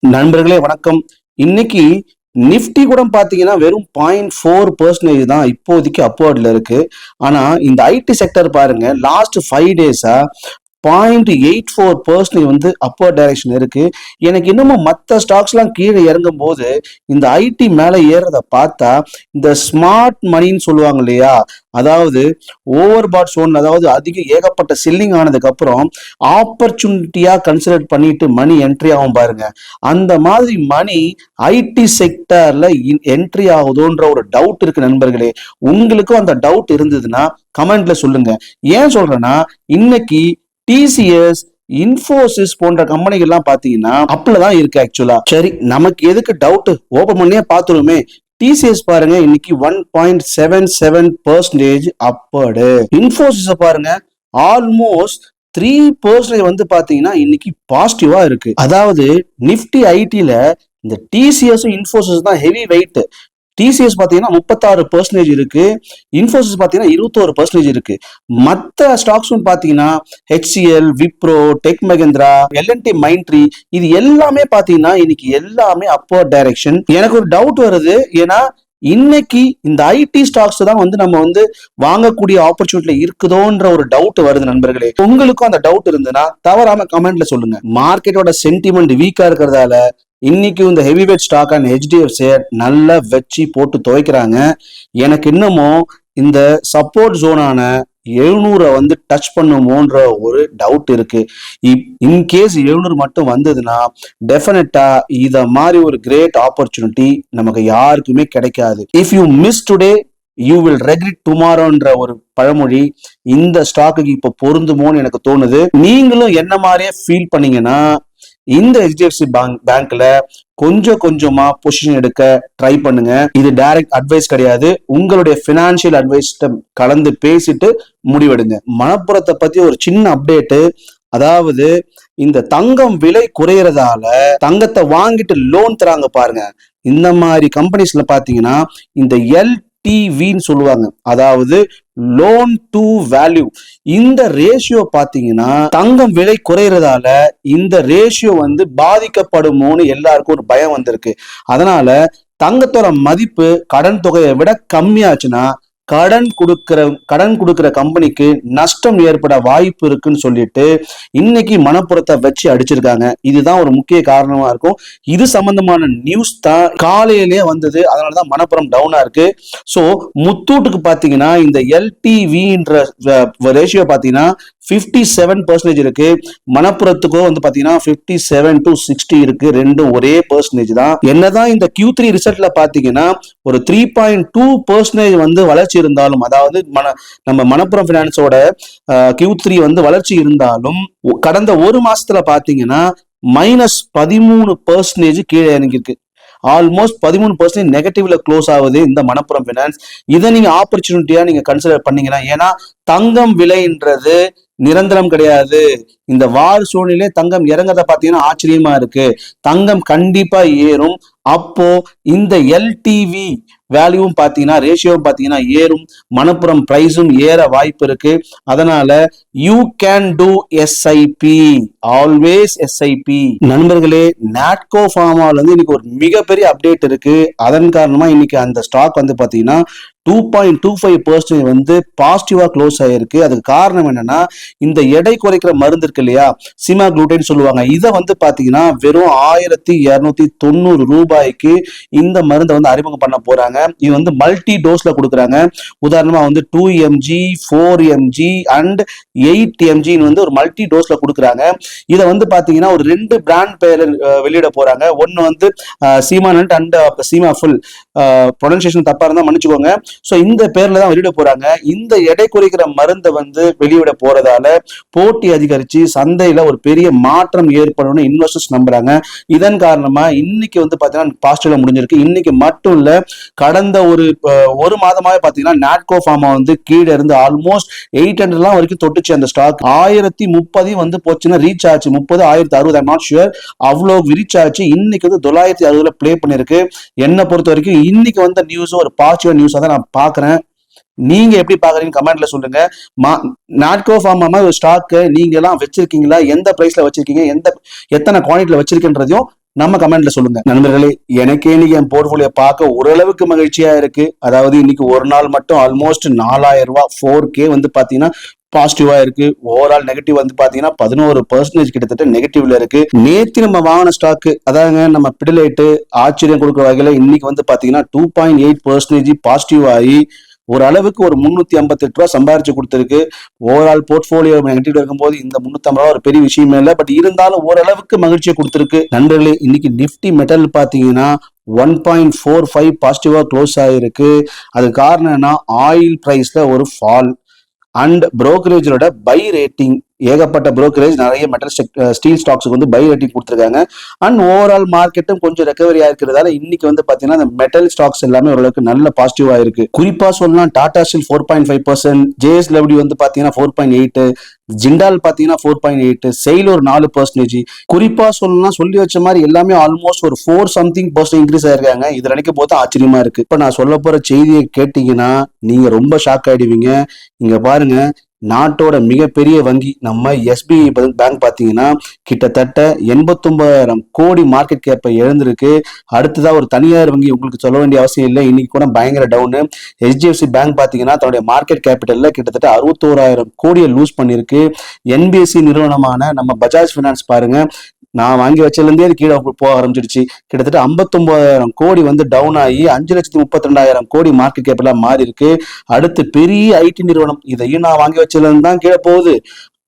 நண்பர்களே வணக்கம். இன்னைக்கு நிஃப்டி கூட பாத்தீங்கன்னா வெறும் 0.4% தான் இப்போதைக்கு அப்வர்ட்ல இருக்கு. ஆனா இந்த ஐடி செக்டர் பாருங்க, லாஸ்ட் 5 டேஸா 0.84% வந்து அப்பர் டைரக்ஷன் இருக்கு. எனக்கு இன்னமும் மற்ற ஸ்டாக்ஸ்லாம் கீழே இறங்கும் போது இந்த ஐடி மேல ஏறத பார்த்தா இந்த ஸ்மார்ட் மணின்னு சொல்லுவாங்க இல்லையா, அதாவது ஓவர் பாட் சோன், அதாவது அதிக ஏகப்பட்ட செல்லிங் ஆனதுக்கு அப்புறம் ஆப்பர்ச்சுனிட்டியா கன்சிடர் பண்ணிட்டு மணி என்ட்ரி ஆகும் பாருங்க. அந்த மாதிரி மணி ஐடி செக்டர்ல என்ட்ரி ஆகுதோன்ற ஒரு டவுட் இருக்கு நண்பர்களே. உங்களுக்கும் அந்த டவுட் இருந்ததுன்னா கமெண்ட்ல சொல்லுங்க. ஏன் சொல்றேன்னா, இன்னைக்கு டிசிஎஸ், இன்ஃபோசிஸ் போன்ற கம்பெனிகள்லாம் பாத்தீங்கன்னா அப்பலதான் இருக்கு ஆக்சுவலா. சரி, நமக்கு எதுக்கு டவுட், ஓபன் பண்ணியே பாத்துருமே. டிசிஎஸ் பாருங்க, இன்னைக்கு 1.77% அப்பர்டு. இன்ஃபோசிஸ் பாருங்க, ஆல்மோஸ்ட் 3% வந்து பாத்தீங்கன்னா இன்னைக்கு பாசிட்டிவா இருக்கு. அதாவது நிப்டி ஐடில இந்த டிசிஎஸ் இன்ஃபோசிஸ் தான் ஹெவி வெயிட். டிசிஎஸ் பாத்தீங்கன்னா 36% இருக்கு, இன்ஃபோசிஸ் பாத்தீங்கன்னா 21% இருக்கு. மற்ற ஸ்டாக்ஸும் பாத்தீங்கன்னா HCL, Wipro, Tech Mahindra, L and T Mindtree, இது எல்லாமே பாத்தீங்கன்னா இன்னைக்கு எல்லாமே அப்பவர்ட் டைரக்ஷன். எனக்கு ஒரு டவுட் வருது, ஏன்னா இன்னைக்கு இந்த ஐடி ஸ்டாக்ஸ் தான் வந்து நம்ம வந்து வாங்கக்கூடிய ஆப்பர்ச்சுனிட்டில இருக்குதோன்ற ஒரு டவுட் வருது நண்பர்களே. உங்களுக்கும் அந்த டவுட் இருந்ததுன்னா தவறாம கமெண்ட்ல சொல்லுங்க. மார்க்கெட்டோட சென்டிமெண்ட் வீக்கா இருக்கிறதால இன்னைக்கு இந்த ஹெவிவேட் ஸ்டாக் அண்ட் ஹெச்டிஎஃப்சி நல்லா வச்சு போட்டு துவைக்கிறாங்க. எனக்கு இன்னமும் இந்த சப்போர்ட் ஜோனான 700 வந்து டச் பண்ணுமோன்ற ஒரு டவுட் இருக்கு. இன்கேஸ் 700 மட்டும் வந்ததுன்னா டெஃபினட்டா இத மாதிரி ஒரு கிரேட் ஆப்பர்ச்சுனிட்டி நமக்கு யாருக்குமே கிடைக்காது. If you miss today you will regret டுமாரோன்ற ஒரு பழமொழி இந்த ஸ்டாக்குக்கு இப்ப பொருந்துமோன்னு எனக்கு தோணுது. நீங்களும் என்ன மாதிரியே ஃபீல் பண்ணீங்கன்னா இந்த ஹெச்டிஎஃப்சி பேங்க்ல கொஞ்சம் கொஞ்சமா பொசிஷன் எடுக்க ட்ரை பண்ணுங்க. இது டைரக்ட் அட்வைஸ் கிடையாது, உங்களுடைய பினான்சியல் அட்வைஸ் கலந்து பேசிட்டு முடிவெடுங்க. மணப்புரத்தை பத்தி ஒரு சின்ன அப்டேட்டு, அதாவது இந்த தங்கம் விலை குறையறதால தங்கத்தை வாங்கிட்டு லோன் தராங்க பாருங்க. இந்த மாதிரி கம்பெனிஸ்ல பாத்தீங்கன்னா இந்த எல்டிவின்னு சொல்லுவாங்க, அதாவது லோன் டு வேல்யூ. இந்த ரேஷியோ பாத்தீங்கன்னா தங்கம் விலை குறையறதால இந்த ரேஷியோ வந்து பாதிக்கப்படுமோன்னு எல்லாருக்கும் ஒரு பயம் வந்திருக்கு. அதனால தங்கத்தோட மதிப்பு கடன் தொகையை விட கம்மியாச்சுன்னா கடன் கொடுக்கிற கம்பெனிக்கு நஷ்டம் ஏற்பட வாய்ப்பு இருக்குன்னு சொல்லிட்டு இன்னைக்கு மணப்புரத்தை வச்சு அடிச்சிருக்காங்க. இதுதான் ஒரு முக்கிய காரணமா இருக்கும். இது சம்பந்தமான நியூஸ் தான் காலையிலேயே வந்தது, அதனாலதான் மணப்புரம் டவுனா இருக்கு. சோ முத்தூட்டுக்கு பாத்தீங்கன்னா இந்த எல்டிவின்ற ரேஷியோ பாத்தீங்கன்னா 57% இருக்கு. மணப்புரத்துக்கும் வந்து பாத்தீங்கன்னா 57 to 60 இருக்கு. ரெண்டும் ஒரே பெர்சன்டேஜ் தான். என்னதான் இந்த Q3 ரிசல்ட்ல பாத்தீங்கன்னா ஒரு 3.2% வந்து வளர்ச்சி இருந்தாலும், அதாவது நம்ம மணப்புரம் பினான்ஸோட Q3 வந்து வளர்ச்சி இருந்தாலும் கடந்த ஒரு மாசத்துல பாத்தீங்கன்னா -13% கீழே இறங்கிருக்கு. ஆல்மோஸ்ட் 13% நெகட்டிவ்ல க்ளோஸ் ஆகுது இந்த மணப்புரம் பினான்ஸ். இதை நீங்க ஆப்பர்ச்சுனிட்டியா நீங்க கன்சிடர் பண்ணீங்கன்னா, ஏன்னா தங்கம் விலைன்றது நிரந்தரம் கிடையாது. இந்த வார் சூழ்நிலை தங்கம் இறங்கத பாத்தீங்கன்னா ஆச்சரியமா இருக்கு. தங்கம் கண்டிப்பா ஏறும். அப்போ இந்த எல்டிவி வேல்யூவும் பாத்தீங்கன்னா ரேஷியோவும் பாத்தீங்கன்னா ஏறும், மணப்புரம் பிரைஸும் ஏற வாய்ப்பு இருக்கு. அதனால you can do SIP, always SIP. நண்பர்களே, நாட்கோ ஃபார்மால இருந்து இன்னைக்கு ஒரு மிகப்பெரிய அப்டேட் இருக்கு. அதன் காரணமா இன்னைக்கு அந்த ஸ்டாக் வந்து பாத்தீங்கன்னா 2.25% வந்து பாசிட்டிவா க்ளோஸ் ஆயிருக்கு. அதுக்கு காரணம் என்னன்னா, இந்த எடை குறைக்கிற மருந்து இருக்கு இல்லையா, சிமாக்ளூட்டன் சொல்லுவாங்க, இதை வந்து பாத்தீங்கன்னா வெறும் 1290 ரூபாய்க்கு இந்த மருந்தை வந்து அறிமுகம் பண்ண போறாங்க. இது வந்து மல்டி டோஸ்ல கொடுக்குறாங்க. உதாரணமா வந்து 2mg, 4mg அண்ட் 8mg வந்து ஒரு மல்டி டோஸ்ல கொடுக்குறாங்க. இதை வந்து பாத்தீங்கன்னா ஒரு 2 பிராண்ட் பேர் வெளியிட போறாங்க. ஒன்னு வந்து சீமானட் அண்ட் சீமா ஃபுல். ப்ரொனன்சியேஷன் தப்பா இருந்தா மன்னிச்சுக்கோங்க. சோ இந்த பேர்ல தான் வெளியிட போறாங்க. இந்த எடை குறைக்கிற மருந்தை வந்து வெளியிட போறதால போட்டி அதிகரிச்சு சந்தையில ஒரு பெரிய மாற்றம் ஏற்படும் இன்வெஸ்டர்ஸ் நம்புறாங்க. இதன் காரணமா இன்னைக்கு வந்து பாத்தீங்கன்னா பாசிட்டிவ்ல முடிஞ்சிருக்கு. இன்னைக்கு மட்டும் இல்ல, கடந்த ஒரு மாதமாவே பாத்தீங்கன்னா நாட்கோ ஃபார்மா வந்து கீழே இருந்து ஆல்மோஸ்ட் 800 வரைக்கும் தொட்டுச்சு. அந்த ஸ்டாக் 1030 வந்து போச்சுன்னா ரீச் ஆச்சு. 1060 நாட் ஷுர், அவ்வளவு ரீச் ஆச்சு. இன்னைக்கு வந்து 960 பிளே பண்ணிருக்கு. என்ன பொறுத்த வரைக்கும் இன்னைக்கு வந்த நியூஸ் ஒரு பாசிட்டிவ் நியூஸா தான் நான் பாக்குறேன். நீங்க எப்படி பாக்குறீங்க கமெண்ட்ல சொல்லுங்க. நாட்கோ ஃபார்மா ஒரு ஸ்டாக் நீங்க எல்லாம் வச்சிருக்கீங்களா, எந்த பிரைஸ்ல வச்சிருக்கீங்க, எத்தனை குவான்டிட்டில வச்சிருக்கின்றதையும் நம்ம கமெண்ட்ல சொல்லுங்க. நண்பர்களே, எனக்கே இன்னைக்கு என் போர்ட்போலியோ பார்க்க ஓரளவுக்கு மகிழ்ச்சியா இருக்கு. அதாவது இன்னைக்கு ஒரு நாள் மட்டும் ஆல்மோஸ்ட் 4000 ரூபாய் 4K வந்து பாத்தீங்கன்னா பாசிட்டிவா இருக்கு. ஓவரால் நெகட்டிவ் வந்து பாத்தீங்கன்னா 11% கிட்டத்தட்ட நெகட்டிவ்ல இருக்கு. நேத்து நம்ம வாங்கின ஸ்டாக் அதாங்க நம்ம பிடிலைட் ஆச்சரியம் கொடுக்குற வகையில இன்னைக்கு வந்து பாத்தீங்கன்னா 2.8% பாசிட்டிவ் ஆகி ஒரு அளவுக்கு ஒரு 358 ரூபாய் சம்பாரிச்சு கொடுத்திருக்கு. ஓவரால் போர்ட்போலியோ நெகட்டிவ் இருக்கும்போது இந்த 350 ரூபாய் ஒரு பெரிய விஷயமே இல்லை. பட் இருந்தாலும் ஓரளவுக்கு மகிழ்ச்சியை கொடுத்திருக்கு. நண்பர்களே, இன்னைக்கு நிப்டி மெட்டல் பாத்தீங்கன்னா 1.45 பாசிட்டிவா க்ளோஸ் ஆயிருக்கு. அது காரணம் என்ன? ஆயில் பிரைஸ்ல ஒரு ஃபால் அண்ட் புரோக்கரேஜோட பை ரேட்டிங். ஏகப்பட்ட புரோக்கரேஜ் நிறைய மெட்டல் ஸ்டீல் ஸ்டாக்ஸுக்கு வந்து பை ரேட்டிங் கொடுத்துருக்காங்க. அண்ட் ஓவரால் மார்க்கெட்டும் கொஞ்சம் ரெக்கவரி ஆயிருக்கிறதால இன்னைக்கு வந்து பாத்தீங்கன்னா இந்த மெட்டல் ஸ்டாக்ஸ் எல்லாமே ஓரளவுக்கு நல்ல பாசிட்டிவா இருக்கு. குறிப்பா சொல்லலாம் டாடா ஸ்டீல் 4.5%, JSW வந்து பாத்தீங்கன்னா 4.8, ஜிண்டால் பாத்தீங்கன்னா 4.8, செயில் ஒரு 4%. குறிப்பா சொல்லலாம் சொல்லி வச்ச மாதிரி எல்லாமே ஆல்மோஸ்ட் ஒரு 4% இன்க்ரீஸ் ஆயிருக்காங்க. இது நினைக்கும் போது ஆச்சரியமா இருக்கு. இப்ப நான் சொல்ல போற செய்தியை கேட்டீங்கன்னா நீங்க ரொம்ப ஷாக் ஆயிடுவீங்க. இங்க பாருங்க, நாட்டோட மிகப்பெரிய வங்கி நம்ம SBI பேங்க் பாத்தீங்கன்னா கிட்டத்தட்ட 89,000 கோடி மார்க்கெட் கேப்பை எழுந்திருக்கு. அடுத்ததா ஒரு தனியார் வங்கி, உங்களுக்கு சொல்ல வேண்டிய அவசியம் இல்லை, இன்னைக்கு கூட பயங்கர டவுனு. HDFC பேங்க் பாத்தீங்கன்னா தன்னுடைய மார்க்கெட் கேபிட்டல்ல கிட்டத்தட்ட 61,000 கோடியை லூஸ் பண்ணிருக்கு. NBFC நிறுவனமான நம்ம பஜாஜ் பினான்ஸ் பாருங்க, நான் வாங்கி வச்சதுலேருந்தே அது கீழே போக ஆரம்பிச்சிருச்சு. கிட்டத்தட்ட 59,000 கோடி வந்து டவுன் ஆகி 5,32,000 கோடி மார்க்கெட் கேபிட்டலா மாறி இருக்கு. அடுத்து பெரிய IT நிறுவனம், இதையும் நான் வாங்கி வச்சதுல இருந்து தான் கீழே போகுது,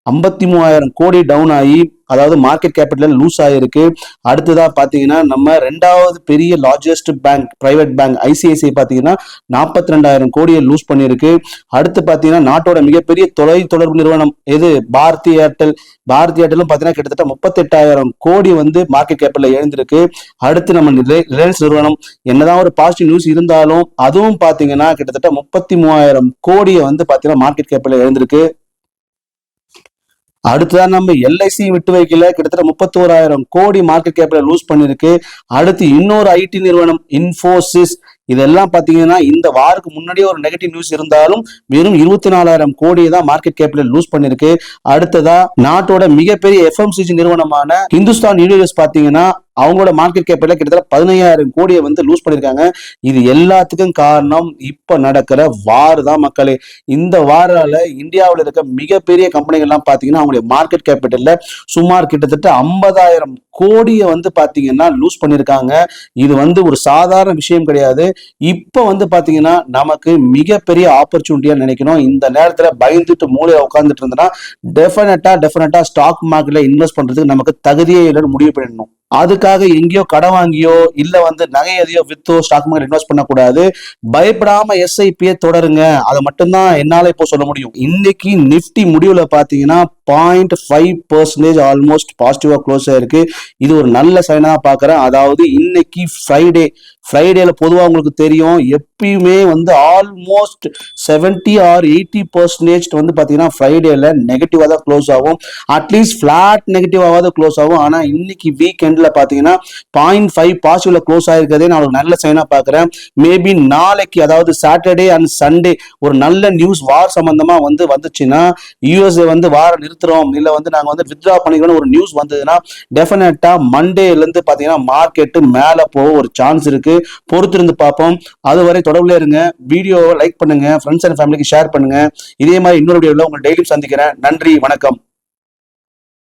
53,000 கோடி டவுன் ஆகி, அதாவது மார்க்கெட் கேபிட்டல் லூஸ் ஆயிருக்கு. அடுத்ததா பாத்தீங்கன்னா நம்ம ரெண்டாவது பெரிய largest bank, private bank ICICI பாத்தீங்கன்னா 42,000 கோடியை லூஸ் பண்ணிருக்கு. அடுத்து பாத்தீங்கன்னா நாட்டோட மிகப்பெரிய தொலை தொடர்பு நிறுவனம் எது? பாரதி ஏர்டெல். பாரதி ஏர்டெலும் பாத்தீங்கன்னா கிட்டத்தட்ட 38,000 கோடி வந்து மார்க்கெட் கேபிட்டல் எழுந்திருக்கு. அடுத்து நம்ம ரிலையன்ஸ் நிறுவனம், என்னதான் ஒரு பாசிட்டிவ் நியூஸ் இருந்தாலும் அதுவும் பாத்தீங்கன்னா கிட்டத்தட்ட 33,000 கோடியை வந்து பாத்தீங்கன்னா மார்க்கெட் கேபிட்டல் எழுந்திருக்கு. அடுத்துதான் நம்ம LIC விட்டு வைக்கல, கிட்டத்தட்ட 31,000 கோடி மார்க்கெட் கேபிட்டல் லூஸ் பண்ணிருக்கு. அடுத்து இன்னொரு IT நிறுவனம் இன்ஃபோசிஸ், இதெல்லாம் பாத்தீங்கன்னா இந்த வாருக்கு முன்னாடியே ஒரு நெகட்டிவ் நியூஸ் இருந்தாலும் வெறும் 24,000 கோடியை தான் மார்க்கெட் கேபிட்டல் லூஸ் பண்ணிருக்கு. அடுத்ததா நாட்டோட மிகப்பெரிய FMCG நிறுவனமான இந்துஸ்தான் யூனிவர்ஸ் பாத்தீங்கன்னா அவங்களோட மார்க்கெட் கேபிட்டல் கிட்டத்தட்ட 15,000 கோடியை வந்து லூஸ் பண்ணிருக்காங்க. இது எல்லாத்துக்கும் காரணம் இப்ப நடக்கிற வார் தான் மக்களே. இந்த வாரால இந்தியாவில் இருக்க மிகப்பெரிய கம்பெனிகள் எல்லாம் பாத்தீங்கன்னா அவங்களுடைய மார்க்கெட் கேபிட்டல்ல சுமார் கிட்டத்தட்ட 50,000 கோடியை வந்து பாத்தீங்கன்னா லூஸ் பண்ணிருக்காங்க. இது வந்து ஒரு சாதாரண விஷயம் கிடையாது. இப்ப வந்து பாத்தீங்கன்னா நமக்கு மிகப்பெரிய ஆப்பர்ச்சுனிட்டியா நினைக்கணும். இந்த நேரத்துல பயந்துட்டு மூலையில உட்கார்ந்துட்டு இருந்தோம்னா டெஃபினட்டா ஸ்டாக் மார்க்கெட்ல இன்வெஸ்ட் பண்றதுக்கு நமக்கு தகுதியே இல்லைன்னு முடிவு பண்ணிடணும். அதுக்காக எங்கேயோ கடன் வாங்கியோ இல்ல வந்து நகை எதையோ வித்தோ ஸ்டாக் மார்க்கெட் இன்வெஸ்ட் பண்ணக்கூடாது. பயப்படாம SIP தொடருங்க. அதை மட்டும்தான் என்னால இப்போ சொல்ல முடியும். இன்னைக்கு நிப்டி முடிவுல பாத்தீங்கன்னா 0.5% ஆல்மோஸ்ட் பாசிட்டிவா க்ளோஸ் ஆயிருக்கு. இது ஒரு நல்ல சைனா பாக்குறேன். அதாவது இன்னைக்கு ஃப்ரைடேல பொதுவா உங்களுக்கு தெரியும் எப்பயுமே வந்து ஆல்மோஸ்ட் 70 or 80% வந்து பாத்தீங்கன்னா ஃப்ரைடேல நெகட்டிவா தான் க்ளோஸ் ஆகும். அட்லீஸ்ட் பிளாட் நெகட்டிவாவது க்ளோஸ் ஆகும். ஆனா இன்னைக்கு வீக்கெண்ட்ல பாத்தீங்கன்னா 0.5 பாசிட்டிவ்ல க்ளோஸ் ஆயிருக்கதே நான் ஒரு நல்ல சைனா பாக்குறேன். மேபி நாளைக்கு, அதாவது சாட்டர்டே அண்ட் சண்டே ஒரு நல்ல நியூஸ் வார் சம்பந்தமா வந்துச்சுன்னா, USA வந்து வார நிறுத்துறோம் இல்ல வந்து நாங்க வந்து வித்ரா பண்ணிக்கிறோம் ஒரு நியூஸ் வந்ததுன்னா டெஃபினட்டா மண்டேல இருந்து பாத்தீங்கன்னா மார்க்கெட் மேல போக ஒரு சான்ஸ் இருக்கு. பொறுத்திருந்து பார்ப்போம். அதுவரை தொடர்புல இருங்க. வீடியோவை லைக் பண்ணுங்க, ஃப்ரெண்ட்ஸ் அண்ட் ஃபேமிலிக்கு ஷேர் பண்ணுங்க. இதே மாதிரி இன்னொரு வீடியோல உங்களை டெய்லியும் சந்திக்கிறேன். நன்றி, வணக்கம்.